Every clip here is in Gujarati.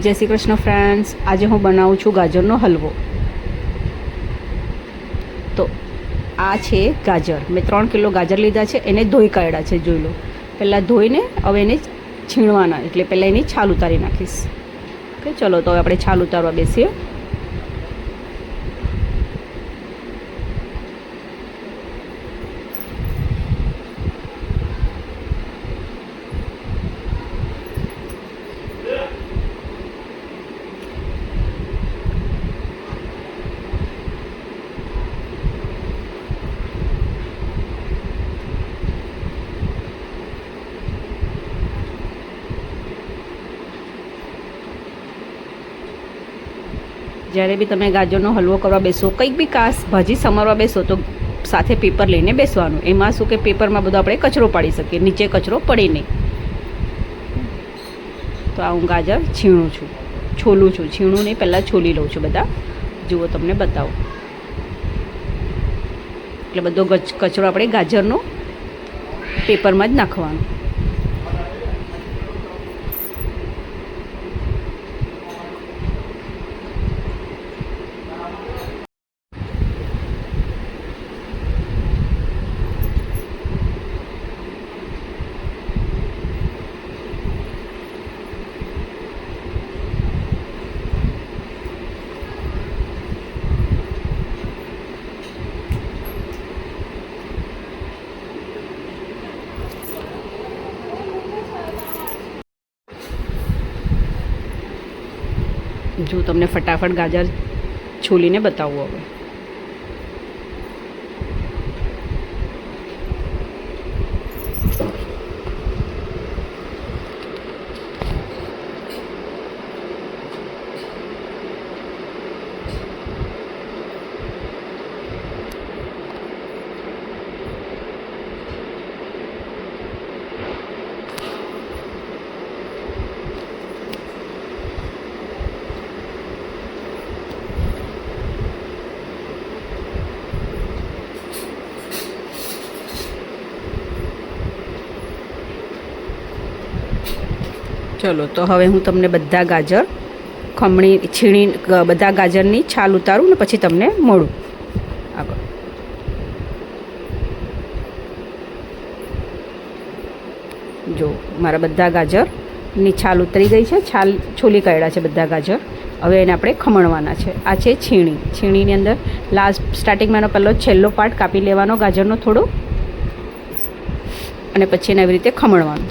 જય શ્રી કૃષ્ણ ફ્રેન્ડ્સ, આજે હું બનાવું છું ગાજરનો હલવો. તો આ છે ગાજર. મેં 3 કિલો ગાજર લીધા છે, એને ધોઈ કાઢ્યા છે. જોઈ લો. પહેલાં ધોઈને હવે એને છીણવાના, એટલે પહેલાં એની છાલ ઉતારી નાખીશ. ઓકે, ચલો તો હવે આપણે છાલ ઉતારવા બેસીએ. જ્યારે બી તમે ગાજરનો હલવો કરવા બેસો, કંઈક બી ભાજી સમારવા બેસો તો સાથે પેપર લઈને બેસવાનું. એમાં શું કે પેપરમાં બધો આપણે કચરો પાડી શકીએ, નીચે કચરો પડે નહીં. તો આ હું ગાજર છોલું છું. છીણું નહીં, પહેલાં છોલી લઉં છું બધા. જુઓ, તમને બતાવું. એટલે બધો કચરો આપણે ગાજરનો પેપરમાં જ નાખવાનો. જો તમને ફટાફટ ગાજર છોલીને બતાવું હવે. ચલો, તો હવે હું તમને બધા ગાજર છીણી બધા ગાજરની છાલ ઉતારું ને પછી તમને મળું આગળ. જો મારા બધા ગાજરની છાલ ઉતરી ગઈ છે, છાલ છોલી કાઢ્યા છે બધા ગાજર. હવે એને આપણે ખમણવાના છે. આ છે છીણીની અંદર સ્ટાર્ટિંગમાં એનો પહેલો છેલ્લો પાર્ટ કાપી લેવાનો ગાજરનો થોડો, અને પછી એને આવી રીતે ખમણવાનું.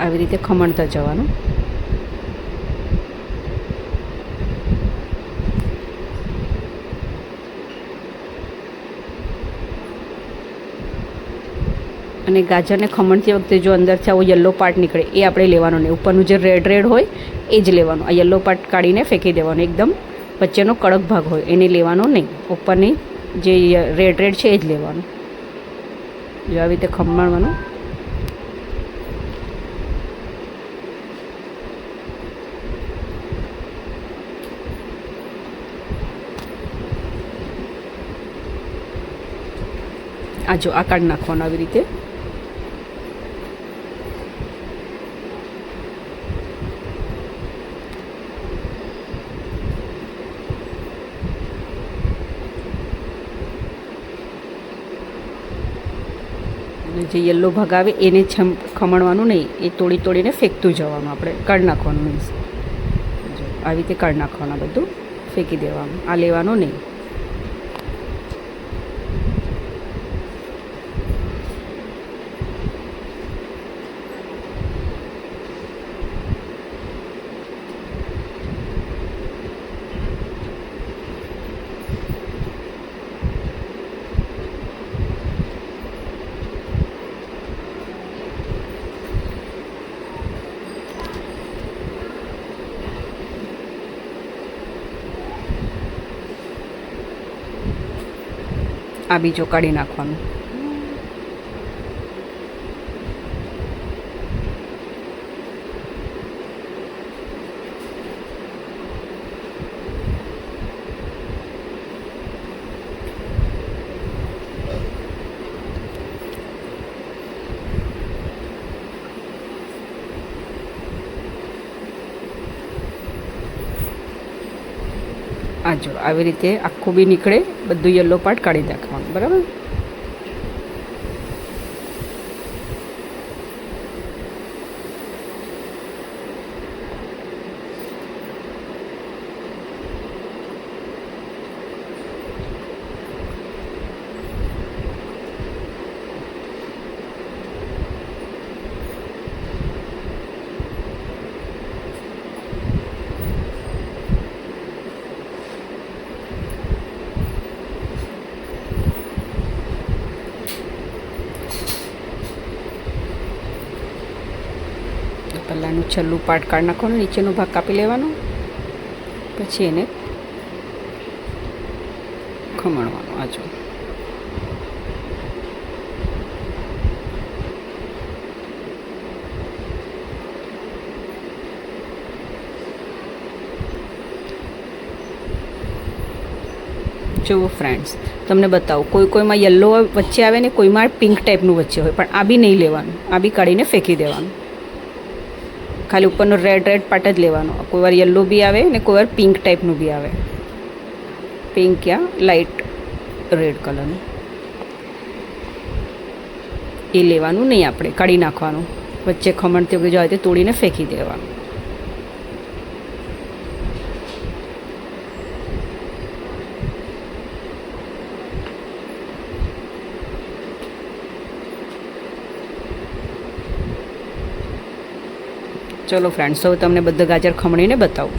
આવી રીતે ખમણતા જવાનું. અને ગાજરને ખમણતી વખતે જો અંદરથી આવો યલો પાર્ટ નીકળે એ આપણે લેવાનો નહીં. ઉપરનું જે રેડ હોય એ જ લેવાનું. આ યલો પાર્ટ કાઢીને ફેંકી દેવાનો. એકદમ વચ્ચેનો કડક ભાગ હોય એને લેવાનો નહીં. ઉપરની જે રેડ છે એ જ લેવાનું. જો આવી રીતે ખમણવાનું. આ જો આ કાઢી નાખવાનું આવી રીતે. જે યલો ભાગ આવે એને ખમણવાનું નહીં, એ તોડીને ફેંકતું જવાનું. આપણે કાઢી નાખવાનું. મીન્સ આવી રીતે કાઢી નાખવાનું, બધું ફેંકી દેવાનું. આ લેવાનું નહીં. આ બીજો કાઢી નાખવાનું. આ જો આવી રીતે આખું બી નીકળે, બધું યલો પાર્ટ કાઢી નાખવાનું. બરાબર. પહેલાંનું છેલ્લું પાર્ટ કાઢી નાખવાનું, નીચેનો ભાગ કાપી લેવાનો, પછી એને ખમણવાનું. આ જો જુઓ ફ્રેન્ડ્સ, તમને બતાવું, કોઈમાં યલો વચ્ચે આવે ને કોઈમાં પિંક ટાઈપનું વચ્ચે હોય, પણ આ બી નહીં લેવાનું, આ બી કાઢીને ફેંકી દેવાનું. ખાલી ઉપરનો રેડ પાર્ટ જ લેવાનો. કોઈ વાર યલો બી આવે ને કોઈ વાર પિંક ટાઈપનું બી આવે, પિંક યા લાઇટ રેડ કલરનું. એ લેવાનું નહીં, આપણે કાઢી નાખવાનું. વચ્ચે ખમણતી વખતે જો આવે તે તોડીને ફેંકી દેવાનું. ચલો ફ્રેન્ડ્સ, હવે તમને બધા ગાજર ખમણીને બતાવું.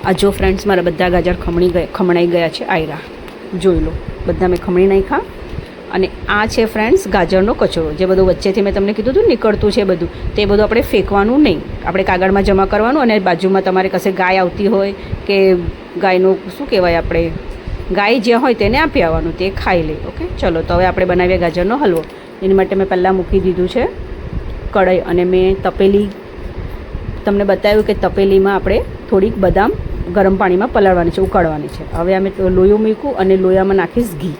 આ જો ફ્રેન્ડ્સ, મારા બધા ગાજર ખમણાઈ ગયા છે. આયરા જોઈ લો, બધા મેં ખમણી નાખ્યા. અને આ છે ફ્રેન્ડ્સ ગાજરનો કચરો, જે બધું વચ્ચેથી મેં તમને કીધું હતું નીકળતું છે બધું, તે બધું આપણે ફેંકવાનું નહીં, આપણે કાગળમાં જમા કરવાનું. અને બાજુમાં તમારે કશે ગાય આવતી હોય કે ગાયનું શું કહેવાય, આપણે ગાય જ્યાં હોય તેને આપી આવવાનું, તે ખાઈ લે. ઓકે, ચલો તો હવે આપણે બનાવીએ ગાજરનો હલવો. એની માટે મેં પહેલાં મૂકી દીધું છે કઢાઈ, અને મેં તપેલી તમને બતાવ્યું કે તપેલીમાં આપણે થોડીક બદામ ગરમ પાણીમાં પલાળવાની છે, ઉકાળવાની છે. હવે અમે લોયું મૂક્યું અને લોયામાં નાખીશ ઘી.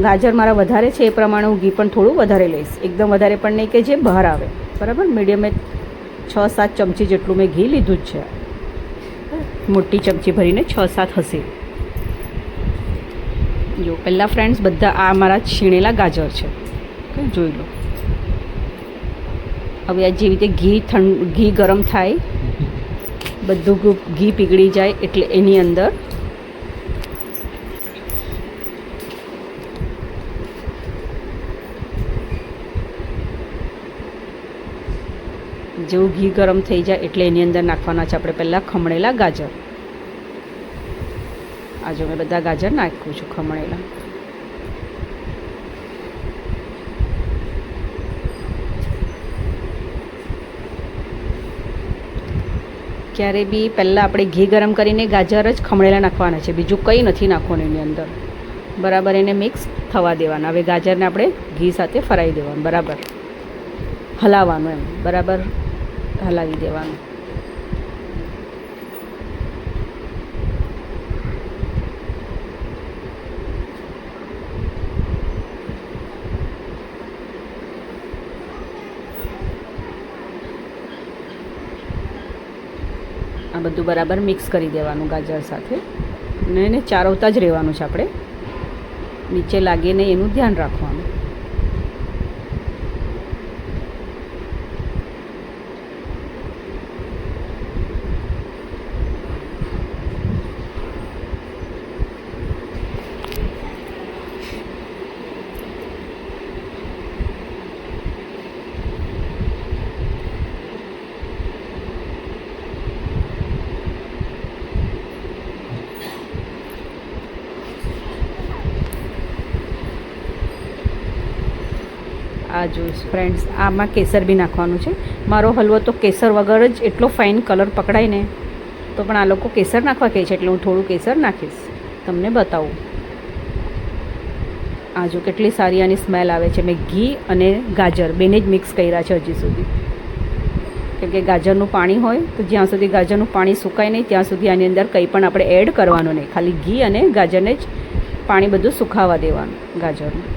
ગાજર મારા વધારે છે એ પ્રમાણે હું ઘી પણ થોડું વધારે લઈશ, એકદમ વધારે પણ નહીં કે જે બહાર આવે. બરાબર, મીડિયમ 6-7 ચમચી જેટલું મેં ઘી લીધું જ છે. મોટી ચમચી ભરીને 6-7 હશે. જો પહેલાં ફ્રેન્ડ્સ બધા આ મારા છીણેલા ગાજર છે, જોઈ લો. હવે આ જેવી રીતે ઘી ગરમ થાય, બધું ઘી પીગળી જાય એટલે એની અંદર જેવું ઘી ગરમ થઈ જાય એટલે એની અંદર નાખવાના છે આપણે પહેલાં ખમણેલા ગાજર. આ જો મેં બધા ગાજર નાખ્યું છું ખમણેલા. ક્યારે બી પહેલાં આપણે ઘી ગરમ કરીને ગાજર જ ખમણેલા નાખવાના છે, બીજું કંઈ નથી નાખવાનું એની અંદર. બરાબર એને મિક્સ થવા દેવાના. હવે ગાજરને આપણે ઘી સાથે ફરાવી દેવાનું, બરાબર હલાવવાનું, એમ બરાબર હલાવી દેવાનું. આ બધું બરાબર મિક્સ કરી દેવાનું ગાજર સાથે, અને એને ચારવતા જ રહેવાનું છે આપણે, નીચે લાગે નહીં એનું ધ્યાન રાખવાનું. આ જો ફ્રેન્ડ્સ, આમાં કેસર બી નાખવાનું છે. મારો હલવો તો કેસર વગર જ એટલો ફાઇન કલર પકડાય ને, તો પણ આ લોકો કેસર નાખવા કહે છે એટલે હું થોડું કેસર નાખીશ, તમને બતાવું. આ જો કેટલી સારી આની સ્મેલ આવે છે. મેં ઘી અને ગાજર બેને જ મિક્સ કર્યા છે હજી સુધી, કેમ કે ગાજરનું પાણી હોય તો જ્યાં સુધી ગાજરનું પાણી સુકાય નહીં ત્યાં સુધી આની અંદર કંઈ પણ આપણે એડ કરવાનું નહીં, ખાલી ઘી અને ગાજરને જ પાણી બધું સુકાવા દેવાનું ગાજરનું.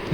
બસ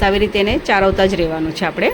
આવી રીતે એને ચારવતા જ રહેવાનું છે આપણે.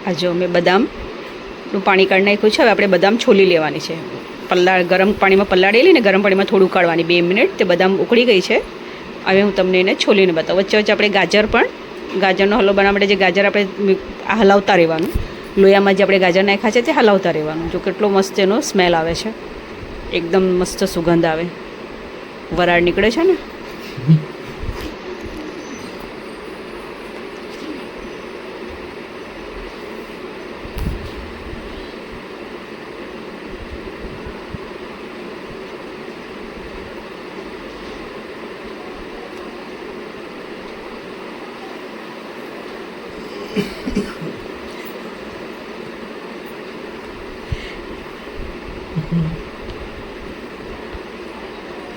આ જો મેં બદામનું પાણી કાઢી નાખ્યું છે. હવે આપણે બદામ છોલી લેવાની છે. ગરમ પાણીમાં પલાળેલી ને ગરમ પાણીમાં થોડું કાઢવાની 2 મિનિટ. તે બદામ ઉકળી ગઈ છે. હવે હું તમને એને છોલીને બતાવું. વચ્ચે વચ્ચે આપણે ગાજરનો હલવો બનાવવા માટે જે ગાજર આપણે હલાવતા રહેવાનું. લોયામાં જે આપણે ગાજર નાખ્યા છે તે હલાવતા રહેવાનું. જો કેટલો મસ્ત એનો સ્મેલ આવે છે, એકદમ મસ્ત સુગંધ આવે, વરાળ નીકળે છે ને.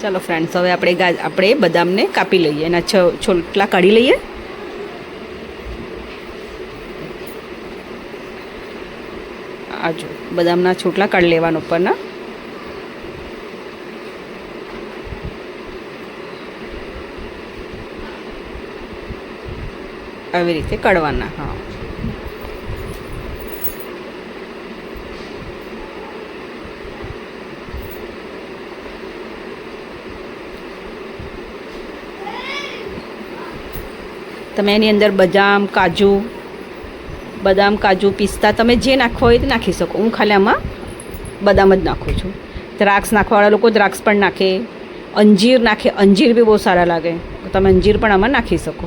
ચાલો ફ્રેન્ડ્સ, હવે આપણે બદામને કાપી લઈએ, એના છોટલા કાઢી લઈએ. આ જો બદામના છોટલા કાઢી લેવાના ઉપરના. આવી રીતે કાઢવાના. હા, તમે એની અંદર બદામ કાજુ પિસ્તા તમે જે નાખવો હોય તે નાખી શકો. હું ખાલી આમાં બદામ જ નાખું છું. દ્રાક્ષ નાખવાવાળા લોકો દ્રાક્ષ પણ નાખે, અંજીર નાખે. અંજીર બી બહુ સારા લાગે, તમે અંજીર પણ આમાં નાખી શકો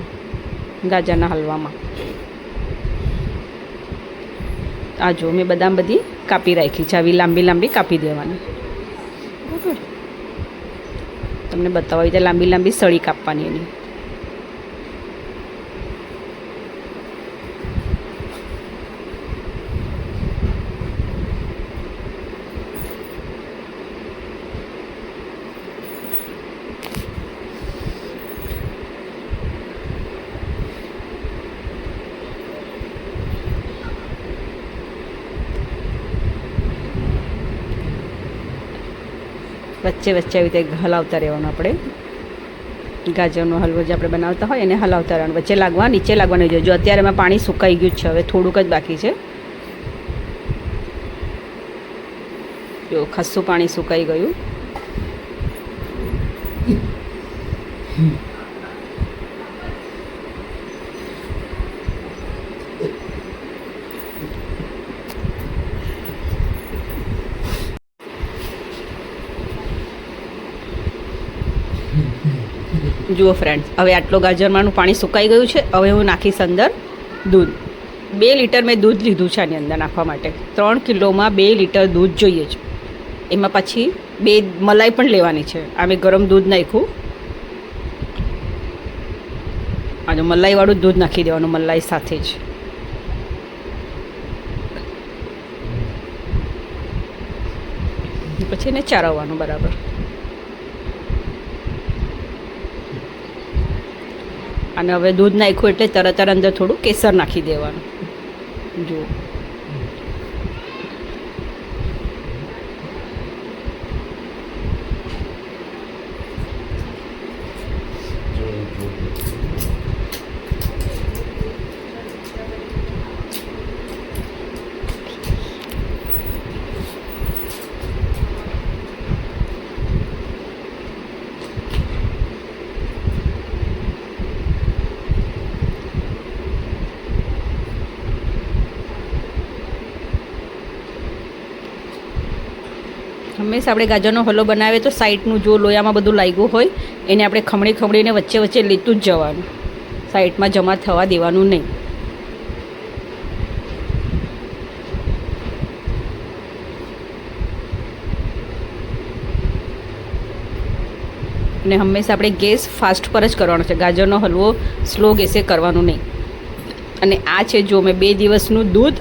ગાજરના હલવામાં. આ જો મેં બદામ બધી કાપી રાખી છે. આવી લાંબી કાપી દેવાની. બરાબર, તમને બતાવો રીતે લાંબી સળી કાપવાની એની. વચ્ચે આવી રીતે હલાવતા રહેવાનું. આપણે ગાજરનો હલવો જે આપણે બનાવતા હોય એને હલાવતા રહેવાનું. વચ્ચે નીચે લાગવાનું જોઈએ. જો અત્યારે એમાં પાણી સુકાઈ ગયું છે, હવે થોડુંક જ બાકી છે. જો ખાસ્સું પાણી સુકાઈ ગયું. જુઓ ફ્રેન્ડ્સ, હવે આટલો ગાજરમાંનું પાણી સુકાઈ ગયું છે. હવે હું નાખીશ અંદર દૂધ. 2 લીટર મેં દૂધ લીધું છે આની અંદર નાખવા માટે. 3 કિલોમાં 2 લીટર દૂધ જોઈએ છે. એમાં પછી 2 મલાઈ પણ લેવાની છે. આ મેં ગરમ દૂધ નાખ્યું. આ જો મલાઈવાળું દૂધ નાખી દેવાનું મલાઈ સાથે જ. પછી એને ચારવવાનું બરાબર. અને હવે દૂધ નાખ્યું એટલે તરત અંદર થોડું કેસર નાખી દેવાનું. જુઓ, હંમેશા આપણે ગાજરનો હલવો બનાવીએ તો સાઈડનું જો લોયામાં બધું લાગ્યું હોય એને આપણે ખમણીને વચ્ચે વચ્ચે લેતું જ જવાનું, સાઈડમાં જમા થવા દેવાનું નહીં. અને હંમેશા આપણે ગેસ ફાસ્ટ પર જ કરવાનો છે. ગાજરનો હલવો સ્લો ગેસે કરવાનો નહીં. અને આ છે જો મેં 2 દિવસનું દૂધ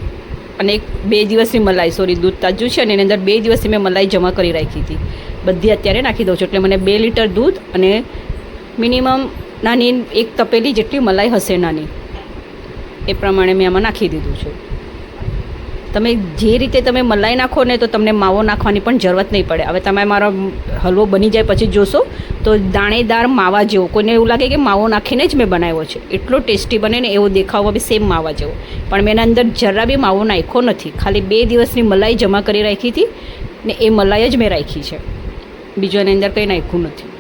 અને 2 દિવસની મલાઈ, દૂધ તાજું છે અને એની અંદર 2 દિવસની મેં મલાઈ જમા કરી રાખી હતી, બધી અત્યારે નાખી દઉં છું. એટલે મને 2 લીટર દૂધ અને મિનિમમ નાની 1 તપેલી જેટલી મલાઈ હશે નાની, એ પ્રમાણે મેં આમાં નાખી દીધું છે. તમે જે રીતે તમે મલાઈ નાખો ને તો તમને માવો નાખવાની પણ જરૂરત નહીં પડે. હવે તમે મારો હલવો બની જાય પછી જોશો તો દાણેદાર માવા જેવો, કોઈને એવું લાગે કે માવો નાખીને જ મેં બનાવ્યો છે, એટલો ટેસ્ટી બને ને એવો દેખાવમાં બી સેમ માવા જેવો. પણ મેં એના અંદર જરા બી માવો નાખ્યો નથી, ખાલી 2 દિવસની મલાઈ જમા કરી રાખી હતી ને એ મલાઈ જ મેં રાખી છે, બીજું એની અંદર કંઈ નાખ્યું નથી.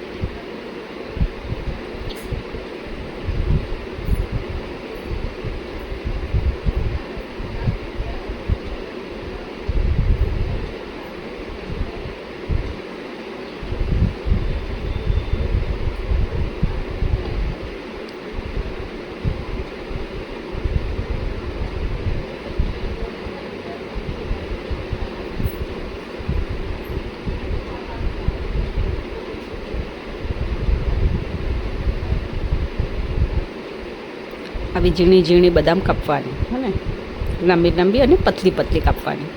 આવી ઝીણી ઝીણી બદામ કાપવાની, હે ને, લાંબી લાંબી અને પતલી પતલી કાપવાની.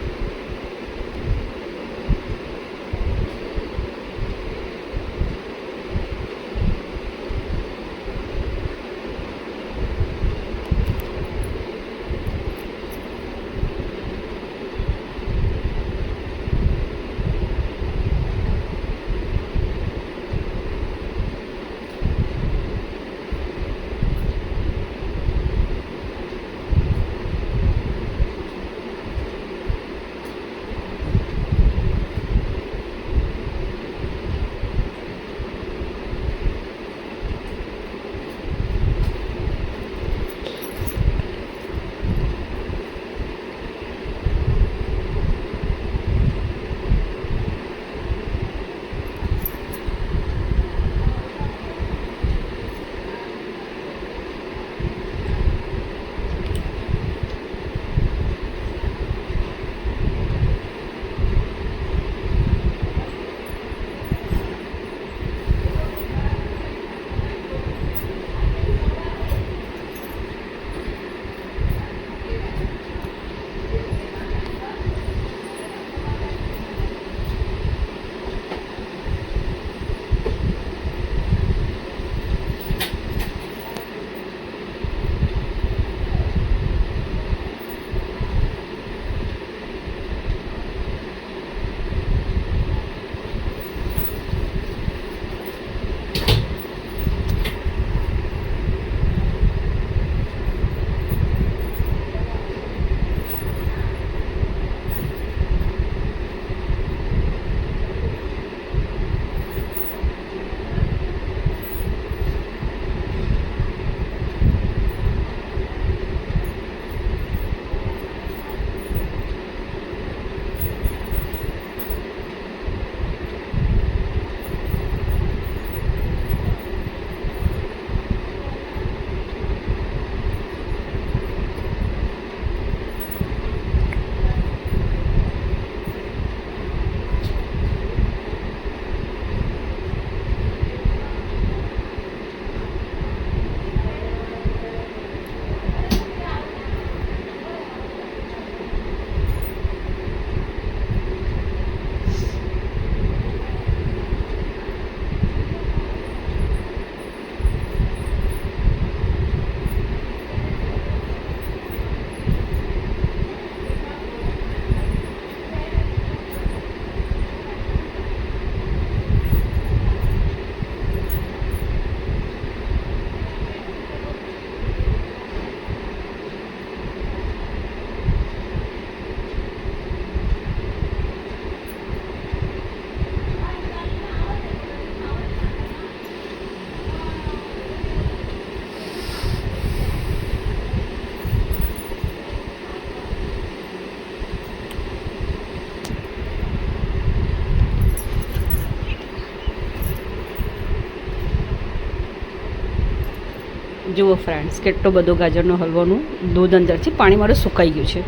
જુઓ ફ્રેન્ડ્સ, કેટલો બધો ગાજરનો હલવાનું દૂધ અંદરથી પાણી મારું સુકાઈ ગયું છે.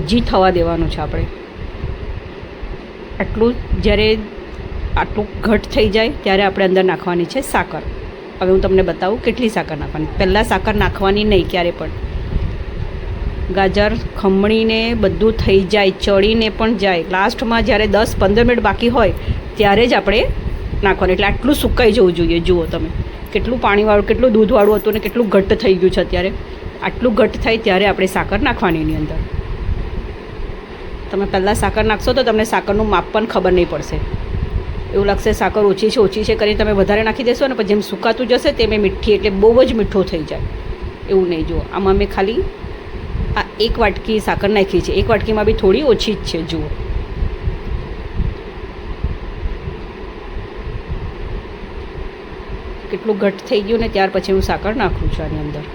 હજી થવા દેવાનું છે આપણે. આટલું જ્યારે આટલું ઘટ થઈ જાય ત્યારે આપણે અંદર નાખવાની છે સાકર. હવે હું તમને બતાવું કેટલી સાકર નાખવાની. પહેલાં સાકર નાખવાની નહીં ક્યારે પણ. ગાજર ખમણીને બધું થઈ જાય, ચડીને પણ જાય, લાસ્ટમાં જ્યારે 10-15 મિનિટ બાકી હોય ત્યારે જ આપણે નાખવાનું. એટલે આટલું સુકાઈ જવું જોઈએ. જુઓ તમે કેટલું પાણીવાળું, કેટલું દૂધવાળું હતું ને કેટલું ઘટ્ટ થઈ ગયું છે અત્યારે. આટલું ઘટ્ટ થાય ત્યારે આપણે સાકર નાખવાની એની અંદર. તમે પહેલાં સાકર નાખશો તો તમને સાકરનું માપ પણ ખબર નહીં પડશે. એવું લાગશે સાકર ઓછી છે કરીને તમે વધારે નાખી દેશો ને પછી જેમ સુકાતું જશે તેમ મીઠી, એટલે બહુ જ મીઠું થઈ જાય. એવું નહીં. જુઓ આમાં મેં ખાલી આ 1 વાટકી સાકર નાખી છે. 1 વાટકીમાં બી થોડી ઓછી જ છે. જુઓ કેટલું ઘટ્ટ થઈ ગયું ને ત્યાર પછી હું સાકર નાખું છું આની અંદર.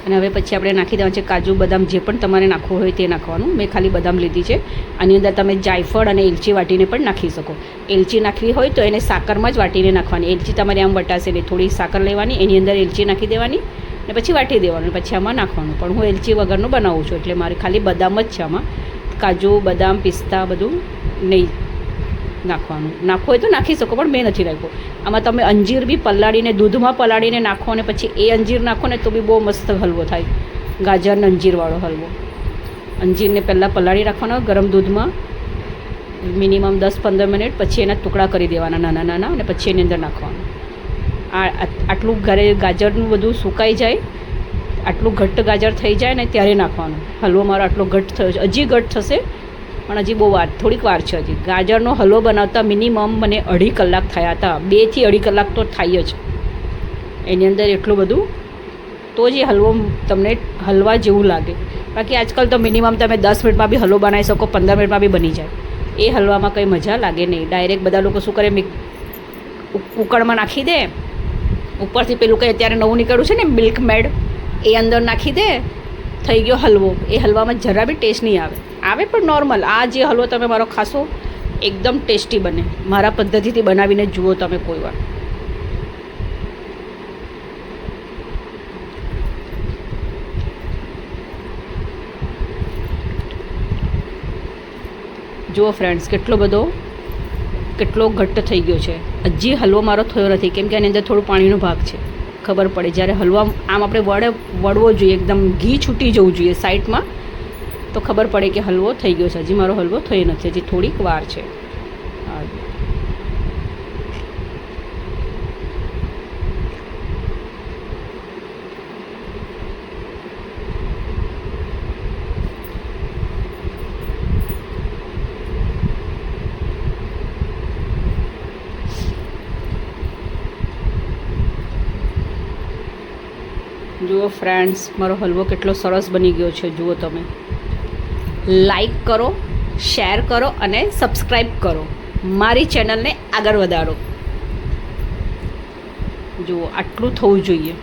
અને હવે પછી આપણે નાખી દેવાનું છે કાજુ બદામ, જે પણ તમારે નાખવું હોય તે નાખવાનું. મેં ખાલી બદામ લીધી છે. આની અંદર તમે જાયફળ અને એલચી વાટીને પણ નાખી શકો. એલચી નાખવી હોય તો એને સાકરમાં જ વાટીને નાખવાની. એલચી તમારે આમ વટાશે નહીં. થોડી સાકર લેવાની, એની અંદર એલચી નાખી દેવાની અને પછી વાટી દેવાનું, પછી આમાં નાખવાનું. પણ હું એલચી વગરનું બનાવું છું એટલે મારે ખાલી બદામ જ છે આમાં. કાજુ બદામ પિસ્તા બધું નહીં નાખવાનું. નાખવું હોય તો નાખી શકો, પણ મેં નથી નાખ્યું. આમાં તમે અંજીર બી પલાળીને, દૂધમાં પલાળીને નાખો અને પછી એ અંજીર નાખો ને તો બી બહુ મસ્ત હલવો થાય. ગાજરનો અંજીરવાળો હલવો. અંજીરને પહેલાં પલાળી રાખવાનો ગરમ દૂધમાં મિનિમમ 10-15 મિનિટ, પછી એના ટુકડા કરી દેવાના નાના નાના અને પછી એની અંદર નાખવાનું. આટલું ગાજરનું બધું સુકાઈ જાય, આટલું ઘટ્ટ ગાજર થઈ જાય ને ત્યારે નાખવાનું. હલવો મારો આટલો ઘટ્ટ થયો છે. હજી ઘટ્ટ થશે પણ હજી બહુ થોડીક વાર છે. હજી ગાજરનો હલવો બનાવતા મિનિમમ મને 2.5 કલાક થયા હતા. 2 થી 2.5 કલાક તો થાય જ એની અંદર. એટલું બધું તો જ એ હલવો તમને હલવા જેવું લાગે. બાકી આજકાલ તો મિનિમમ તમે 10 મિનિટમાં બી હલવો બનાવી શકો, 15 મિનિટમાં બી બની જાય. એ હલવામાં કંઈ મજા લાગે નહીં. ડાયરેક્ટ બધા લોકો શું કરે, કુકરમાં નાખી દે, ઉપરથી પેલું કંઈ અત્યારે નવું નીકળ્યું છે ને મિલ્ક મેડ, એ અંદર નાખી દે, થઈ ગયો હલવો. એ હલવામાં જરા બી ટેસ્ટ નહીં આવે પણ નોર્મલ. આ જે હલવો તમે મારો ખાશો એકદમ ટેસ્ટી બને. મારા પદ્ધતિથી બનાવીને જુઓ તમે કોઈ વાર. જુઓ ફ્રેન્ડ્સ, કેટલો ઘટ્ટ થઈ ગયો છે. હજી હલવો મારો થયો નથી કેમ કે આની અંદર થોડું પાણીનો ભાગ છે. ખબર પડે જ્યારે હલવા આમ આપણે વળવો જોઈએ, એકદમ ઘી છૂટી જવું જોઈએ સાઈડમાં, તો ખબર પડે કે હલવો થઈ ગયો છે. હજી મારો હલવો થયો નથી, હજી થોડીક વાર છે. જુઓ ફ્રેન્ડ્સ, મારો હલવો કેટલો સરસ બની ગયો છે. જુઓ તમે. લાઈક કરો, શેર કરો અને સબસ્ક્રાઈબ કરો. મારી ચેનલને આગળ વધારો. જુઓ આટલું થવું જોઈએ.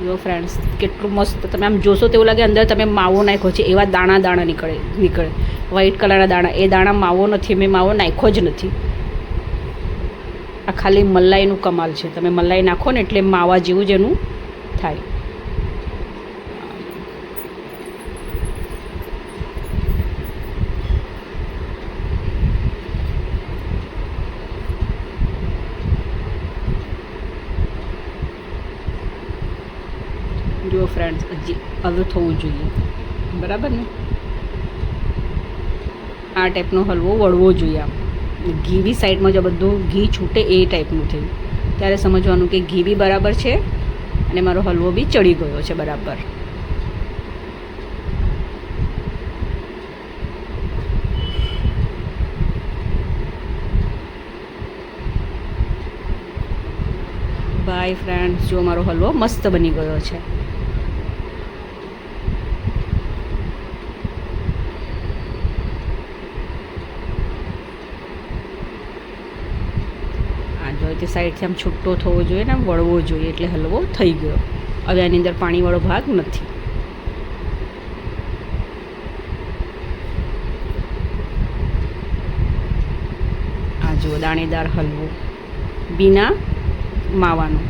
જુઓ ફ્રેન્ડ્સ, કેટલું મસ્ત. તમે આમ જોશો તેવું લાગે અંદર તમે માવો નાખ્યો છે. એવા દાણા નીકળે વ્હાઈટ કલરના દાણા. એ દાણા માવો નથી, મેં માવો નાખ્યો જ નથી. આ ખાલી મલાઈનું કમાલ છે. તમે મલાઈ નાખો ને એટલે માવા જેવું જ એનું થાય. જુઓ ફ્રેન્ડ્સ, હજી હવે થવું જોઈએ. બરાબર ને? આ ટાઈપનો હલવો વળવો જોઈએ. આમ ઘી બી સાઈડમાં જો બધું ઘી છૂટે એ ટાઈપનું થયું ત્યારે સમજવાનું કે ઘી બી બરાબર છે અને મારો હલવો બી ચડી ગયો છે બરાબર. બાય ફ્રેન્ડ્સ, જો મારો હલવો મસ્ત બની ગયો છે. હવે તે સાઈડથી આમ છૂટો થવો જોઈએ ને આમ વળવો જોઈએ, એટલે હલવો થઈ ગયો. હવે આની અંદર પાણીવાળો ભાગ નથી. આ જુઓ દાણેદાર હલવો, બીના માવાનો.